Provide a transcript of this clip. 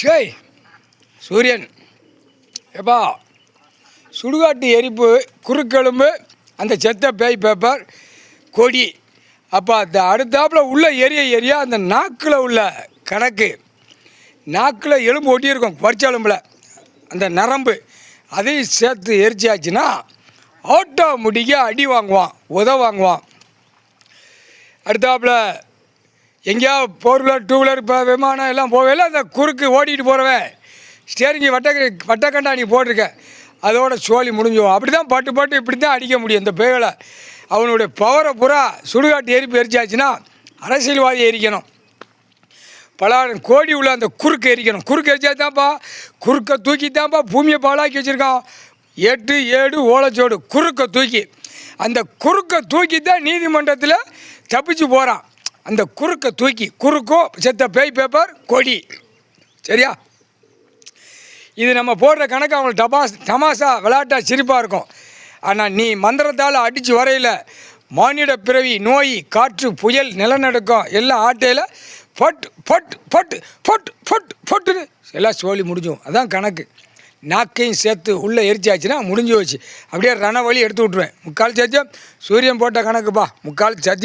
ஷேய் சூரியன் எப்பா சுடுகாட்டு எரிப்பு குறுக்கெலும்பு அந்த செத்த பேய் பேப்பர் கொடி அப்போ அந்த அடுத்தாப்பில் உள்ள எரிய அந்த நாக்கில் உள்ள கணக்கு நாக்கில் எலும்பு ஒட்டியிருக்கும் பறிச்செலும்பில் அந்த நரம்பு அதையும் சேர்த்து எரிச்சாச்சுன்னா ஆட்டோமேட்டிக்காக அடி வாங்குவான் அடுத்தாப்பில் எங்கேயா ஃபோர் வீலர் டூ வீலர் இப்போ விமானம் எல்லாம் போவேல அந்த குறுக்கு ஓடிட்டு போகிறவன் ஸ்டேரிங்கி வட்டக்கண்டா நீ போட்டிருக்க அதோட சோழி முடிஞ்சுவோம். அப்படி தான் பட்டு இப்படி தான் அடிக்க முடியும் இந்த பேய்களை. அவனுடைய பவரை பூரா சுடுகாட்டு எரிப்பு எரிச்சாச்சுன்னா அரசியல்வாதி எரிக்கணும், பல கோடி உள்ள அந்த குறுக்கு எரிக்கணும். குறுக்கு எரிச்சா தான்ப்பா குறுக்கை தூக்கி தான்ப்பா பூமியை பாழாக்கி வச்சுருக்கான். 8 7 ஓலைச்சோடு குறுக்கை தூக்கி அந்த குறுக்கை தூக்கி தான் நீதிமன்றத்தில் தப்பிச்சு போகிறான். அந்த குறுக்கை தூக்கி குறுக்கோ செத்த பேய் பேப்பர் கொடி சரியா. இது நம்ம போடுற கணக்கு அவங்களுக்கு தமாசா விளையாட்டாக சிரிப்பாக இருக்கும். ஆனால் நீ மந்திரத்தால் அடித்து வரையில் மானிட பிறவி நோய் காற்று புயல் நிலநடுக்கம் எல்லாம் ஆட்டையில் பட்டு பட்டு பட்டு பட்டு பட்டு பட்டுன்னு எல்லாம் சோழி முடிஞ்சும். அதான் கணக்கு. நாக்கையும் சேர்த்து உள்ளே எரிச்சாச்சுன்னா முடிஞ்சு வச்சு அப்படியே ரணவழி எடுத்து விட்ருவேன். முக்கால் சத்தியம் சூரியன் போட்ட கணக்குப்பா, முக்கால் சத்தியம்.